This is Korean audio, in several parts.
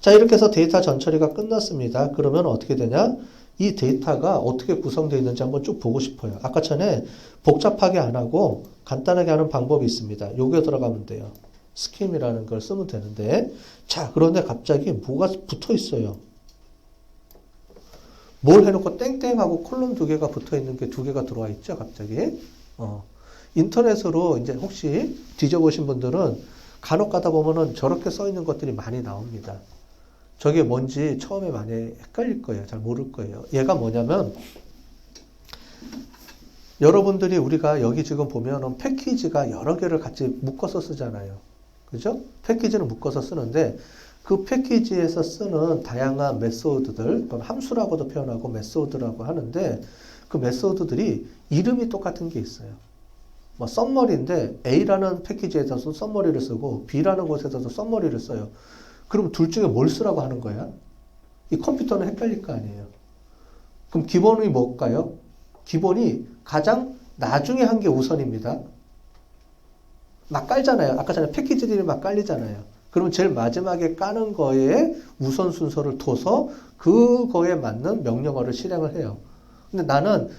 자, 이렇게 해서 데이터 전처리가 끝났습니다. 그러면 어떻게 되냐? 이 데이터가 어떻게 구성되어 있는지 한번 쭉 보고 싶어요. 아까 전에 복잡하게 안 하고 간단하게 하는 방법이 있습니다. 여기에 들어가면 돼요. 스킴이라는 걸 쓰면 되는데, 자, 그런데 갑자기 뭐가 붙어 있어요. 뭘 해놓고 땡땡하고 콜럼 두 개가 붙어 있는 게 두 개가 들어와 있죠, 갑자기. 인터넷으로 이제 혹시 뒤져보신 분들은 간혹 가다 보면은 저렇게 써 있는 것들이 많이 나옵니다. 저게 뭔지 처음에 많이 헷갈릴 거예요. 잘 모를 거예요. 얘가 뭐냐면, 여러분들이 우리가 여기 지금 보면은 패키지가 여러 개를 같이 묶어서 쓰잖아요. 그죠? 패키지는 묶어서 쓰는데, 그 패키지에서 쓰는 다양한 메소드들, 또는 함수라고도 표현하고 메소드라고 하는데, 그 메소드들이 이름이 똑같은 게 있어요. 뭐 썸머리인데 A라는 패키지에서도 썸머리를 쓰고 B라는 곳에서도 썸머리를 써요. 그럼 둘 중에 뭘 쓰라고 하는 거야? 이 컴퓨터는 헷갈릴 거 아니에요. 그럼 기본이 뭘까요? 기본이 가장 나중에 한 게 우선입니다. 막 깔잖아요. 아까 전에 패키지들이 막 깔리잖아요. 그럼 제일 마지막에 까는 거에 우선 순서를 둬서 그거에 맞는 명령어를 실행을 해요. 근데 나는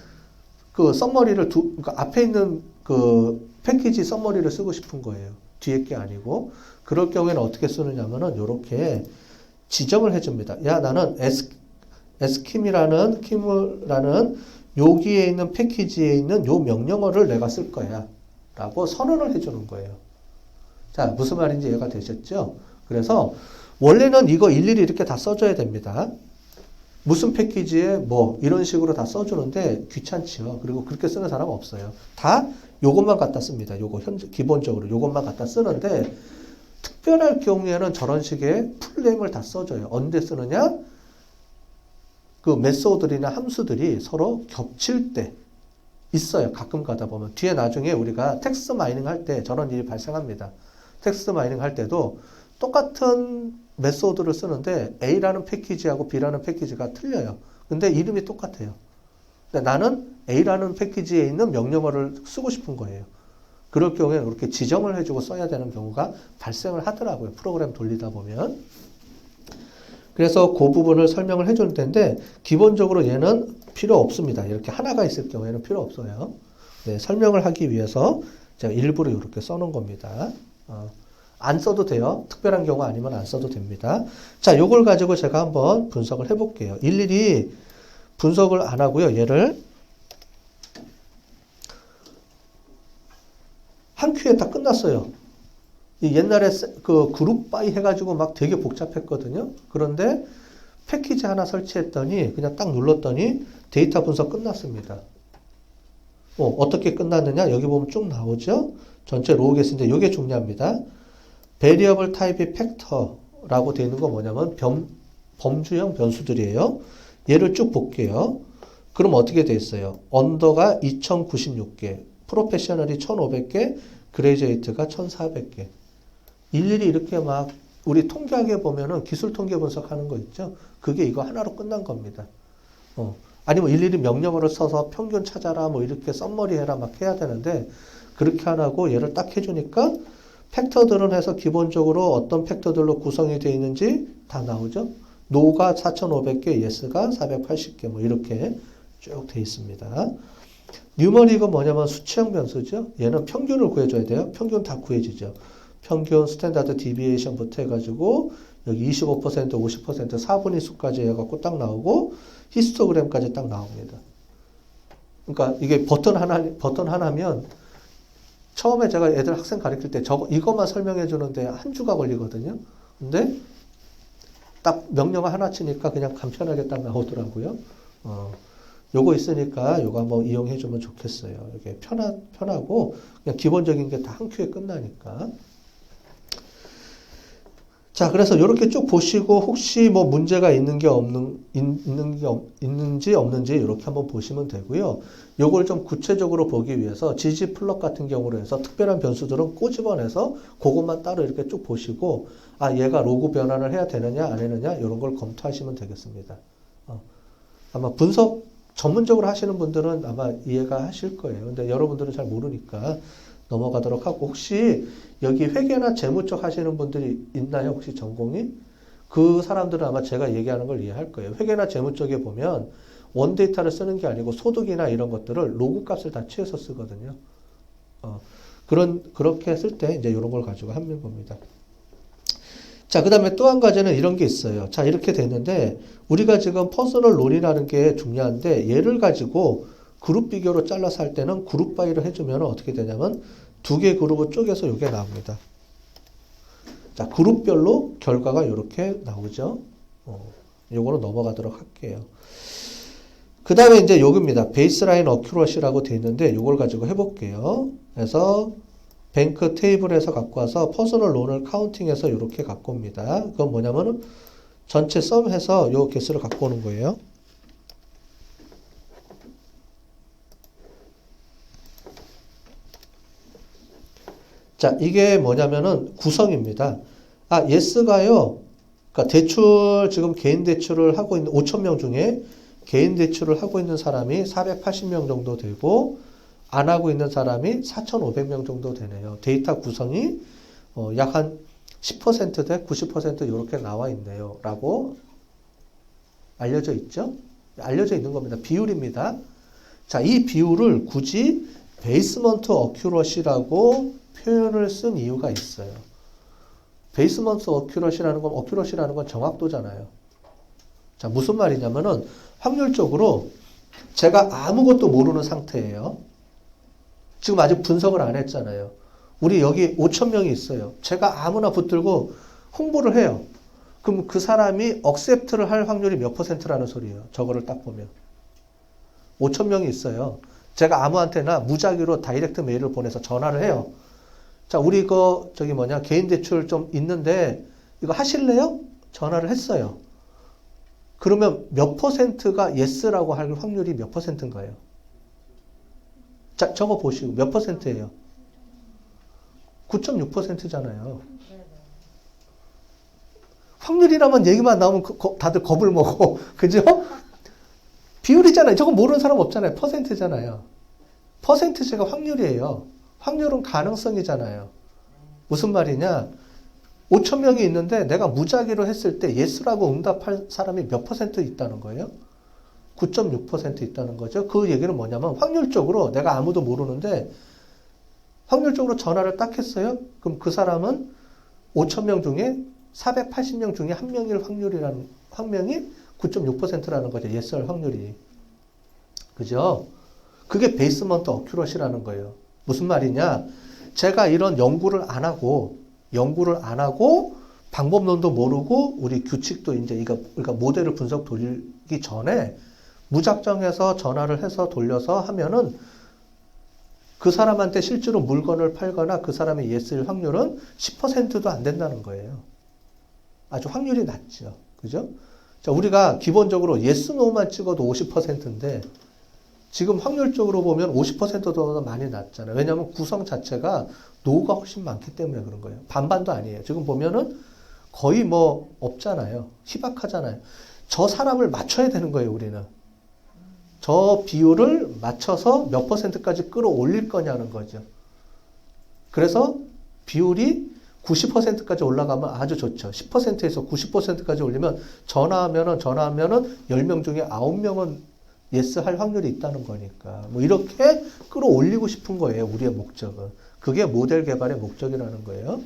그 썸머리를 그러니까 앞에 있는 그 패키지 썸머리를 쓰고 싶은 거예요. 뒤에 게 아니고. 그럴 경우에는 어떻게 쓰느냐면은 이렇게 지정을 해줍니다. 야, 나는 킴이라는 여기에 있는 패키지에 있는 요 명령어를 내가 쓸 거야. 라고 선언을 해주는 거예요. 자, 무슨 말인지 이해가 되셨죠? 그래서 원래는 이거 일일이 이렇게 다 써줘야 됩니다. 무슨 패키지에 뭐 이런 식으로 다 써주는데 귀찮지요. 그리고 그렇게 쓰는 사람 없어요. 다 요것만 갖다 씁니다. 요거 기본적으로 요것만 갖다 쓰는데 특별할 경우에는 저런 식의 풀네임을 다 써줘요. 언제 쓰느냐? 그 메소드들이나 함수들이 서로 겹칠 때 있어요. 가끔 가다 보면. 뒤에 나중에 우리가 텍스트 마이닝 할 때 저런 일이 발생합니다. 텍스트 마이닝 할 때도 똑같은 메소드를 쓰는데 A라는 패키지하고 B라는 패키지가 틀려요. 근데 이름이 똑같아요. 근데 나는 A라는 패키지에 있는 명령어를 쓰고 싶은 거예요. 그럴 경우에 이렇게 지정을 해주고 써야 되는 경우가 발생을 하더라고요. 프로그램 돌리다 보면. 그래서 그 부분을 설명을 해줄 텐데 기본적으로 얘는 필요 없습니다. 이렇게 하나가 있을 경우에는 필요 없어요. 네, 설명을 하기 위해서 제가 일부러 이렇게 써놓은 겁니다. 안 써도 돼요. 특별한 경우 아니면 안 써도 됩니다. 자, 요걸 가지고 제가 한번 분석을 해볼게요. 일일이 분석을 안 하고요. 얘를 한 큐에 다 끝났어요. 옛날에 그 그룹 바이 해가지고 막 되게 복잡했거든요. 그런데 패키지 하나 설치했더니 그냥 딱 눌렀더니 데이터 분석 끝났습니다. 어떻게 끝났느냐? 여기 보면 쭉 나오죠? 전체 로우 개수인데 이게 중요합니다. 베리어블 타입이 팩터라고 되어 있는 건 뭐냐면 범주형 변수들이에요. 얘를 쭉 볼게요. 그럼 어떻게 돼 있어요? 언더가 2096개, 프로페셔널이 1500개, 그레이저이트가 1400개. 일일이 이렇게 막 우리 통계학에 보면은 기술 통계 분석하는 거 있죠? 그게 이거 하나로 끝난 겁니다. 아니면 일일이 명령어를 써서 평균 찾아라 뭐 이렇게 썸머리 해라 막 해야 되는데 그렇게 안 하고 얘를 딱 해주니까 팩터들은 해서 기본적으로 어떤 팩터들로 구성이 되어 있는지 다 나오죠. 노가 4,500개, 예스가 480개 뭐 이렇게 쭉 되어 있습니다. 뉴머릭은 뭐냐면 수치형 변수죠. 얘는 평균을 구해줘야 돼요. 평균 다 구해지죠. 평균 스탠다드 디비에이션부터 해가지고 여기 25%, 50%, 4분의 수까지 해갖고 딱 나오고 히스토그램까지 딱 나옵니다. 그러니까 이게 버튼 하나면 처음에 제가 애들 학생 가르칠 때 이것만 설명해 주는데 한 주가 걸리거든요. 근데 딱 명령어 하나 치니까 그냥 간편하게 딱 나오더라고요. 요거 있으니까 요거 한번 이용해 주면 좋겠어요. 이게 편하고 그냥 기본적인 게 다 한 큐에 끝나니까. 자, 그래서 이렇게 쭉 보시고 혹시 뭐 문제가 있는지 없는지 이렇게 한번 보시면 되고요. 요걸 좀 구체적으로 보기 위해서 ggplot 같은 경우로 해서 특별한 변수들은 꼬집어내서 그것만 따로 이렇게 쭉 보시고 얘가 로그 변환을 해야 되느냐 안 되느냐 이런 걸 검토하시면 되겠습니다. 아마 분석 전문적으로 하시는 분들은 아마 이해가 하실 거예요. 근데 여러분들은 잘 모르니까 넘어가도록 하고 혹시 여기 회계나 재무 쪽 하시는 분들이 있나요? 혹시 전공이? 그 사람들은 아마 제가 얘기하는 걸 이해할 거예요. 회계나 재무 쪽에 보면 원데이터를 쓰는 게 아니고 소득이나 이런 것들을 로그 값을 다 취해서 쓰거든요. 그렇게 쓸 때 이제 이런 걸 가지고 하는 겁니다. 자, 그 다음에 또 한 가지는 이런 게 있어요. 자, 이렇게 됐는데, 우리가 지금 퍼스널 론이라는 게 중요한데, 얘를 가지고 그룹 비교로 잘라서 할 때는 그룹 바이를 해주면 어떻게 되냐면, 두 개 그룹을 쪼개서 이게 나옵니다. 자, 그룹별로 결과가 이렇게 나오죠. 요거로 넘어가도록 할게요. 그 다음에 이제 요겁니다. 베이스라인 어큐러시라고 되어 있는데, 요걸 가지고 해볼게요. 그래서, 뱅크 테이블에서 갖고 와서 퍼스널 론을 카운팅해서 이렇게 갖고 옵니다. 그건 뭐냐면은 전체 썸해서 요 개수를 갖고 오는 거예요. 자, 이게 뭐냐면은 구성입니다. 아, 예스가요. 그러니까 대출, 지금 개인 대출을 하고 있는 5,000명 중에 개인 대출을 하고 있는 사람이 480명 정도 되고, 안 하고 있는 사람이 4,500명 정도 되네요. 데이터 구성이 약 한 10%대 90% 이렇게 나와 있네요. 라고 알려져 있죠? 알려져 있는 겁니다. 비율입니다. 자, 이 비율을 굳이 베이스먼트 어큐러시라고 표현을 쓴 이유가 있어요. 베이스먼트 어큐러시라는 건 정확도잖아요. 자, 무슨 말이냐면은 확률적으로 제가 아무것도 모르는 상태예요. 지금 아직 분석을 안 했잖아요. 우리 여기 5,000명이 있어요. 제가 아무나 붙들고 홍보를 해요. 그럼 그 사람이 억셉트를 할 확률이 몇 %라는 소리예요. 저거를 딱 보면. 5,000명이 있어요. 제가 아무한테나 무작위로 다이렉트 메일을 보내서 전화를 해요. 자, 우리 개인 대출 좀 있는데 이거 하실래요? 전화를 했어요. 그러면 몇 %가 예스라고 할 확률이 몇 %인가요? 자, 저거 보시고 몇 %예요? 9.6%잖아요. 확률이라면 얘기만 나오면 다들 겁을 먹어. 그죠? 비율이잖아요. 저거 모르는 사람 없잖아요. %잖아요. %가 확률이에요. 확률은 가능성이잖아요. 무슨 말이냐? 5,000명이 있는데 내가 무작위로 했을 때 예스라고 응답할 사람이 몇 % 있다는 거예요? 9.6% 있다는 거죠. 그 얘기는 뭐냐면 확률적으로 내가 아무도 모르는데 확률적으로 전화를 딱 했어요. 그럼 그 사람은 5,000명 중에 480명 중에 한 명일 확률이 9.6%라는 거죠. 예스 할 확률이. 그죠? 그게 베이스먼트 어큐러시라는 거예요. 무슨 말이냐? 제가 이런 연구를 안 하고 방법론도 모르고 우리 규칙도 이제 그러니까 모델을 분석 돌리기 전에 무작정해서 전화를 해서 돌려서 하면은 그 사람한테 실제로 물건을 팔거나 그 사람의 예스일 확률은 10%도 안 된다는 거예요. 아주 확률이 낮죠. 그죠? 자, 우리가 기본적으로 예스, 노만 찍어도 50%인데 지금 확률적으로 보면 50%도 많이 낮잖아요. 왜냐하면 구성 자체가 노가 훨씬 많기 때문에 그런 거예요. 반반도 아니에요. 지금 보면은 거의 뭐 없잖아요. 희박하잖아요. 저 사람을 맞춰야 되는 거예요, 우리는. 저 비율을 맞춰서 몇 %까지 끌어올릴 거냐는 거죠. 그래서 비율이 90%까지 올라가면 아주 좋죠. 10%에서 90%까지 올리면 전화하면은 10명 중에 9명은 예스 할 확률이 있다는 거니까. 뭐 이렇게 끌어올리고 싶은 거예요. 우리의 목적은. 그게 모델 개발의 목적이라는 거예요.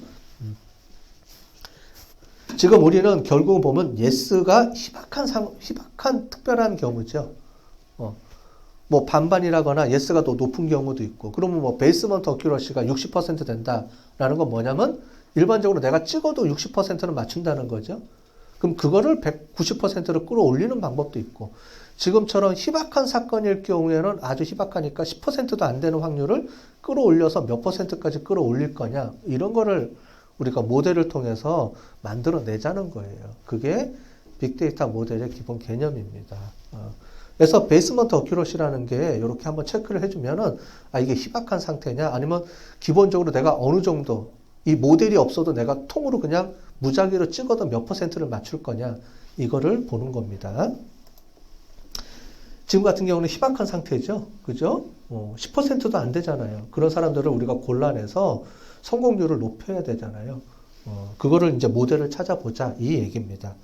지금 우리는 결국 보면 예스가 희박한 특별한 경우죠. 뭐 반반이라거나 예스가 더 높은 경우도 있고, 그러면 뭐 베이스먼트 어큐러시가 60% 된다라는 건 뭐냐면 일반적으로 내가 찍어도 60%는 맞춘다는 거죠. 그럼 그거를 190%로 끌어올리는 방법도 있고, 지금처럼 희박한 사건일 경우에는 아주 희박하니까 10%도 안 되는 확률을 끌어올려서 몇 %까지 끌어올릴 거냐, 이런 거를 우리가 모델을 통해서 만들어내자는 거예요. 그게 빅데이터 모델의 기본 개념입니다. 그래서 베이스먼트 어큐러시라는 게 이렇게 한번 체크를 해주면은 아, 이게 희박한 상태냐, 아니면 기본적으로 내가 어느 정도 이 모델이 없어도 내가 통으로 그냥 무작위로 찍어도 몇 %를 맞출 거냐, 이거를 보는 겁니다. 지금 같은 경우는 희박한 상태죠. 그죠? 10%도 안 되잖아요. 그런 사람들을 우리가 골라내서 성공률을 높여야 되잖아요. 그거를 이제 모델을 찾아보자 이 얘기입니다.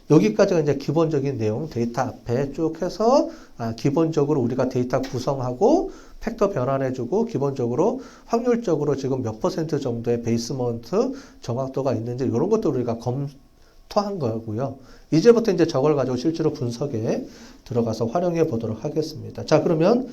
여기까지가 이제 기본적인 내용 데이터 앞에 쭉 해서 기본적으로 우리가 데이터 구성하고 팩터 변환해주고 기본적으로 확률적으로 지금 몇 퍼센트 정도의 베이스먼트 정확도가 있는지 이런 것도 우리가 검토한 거고요. 이제부터 이제 저걸 가지고 실제로 분석에 들어가서 활용해 보도록 하겠습니다. 자, 그러면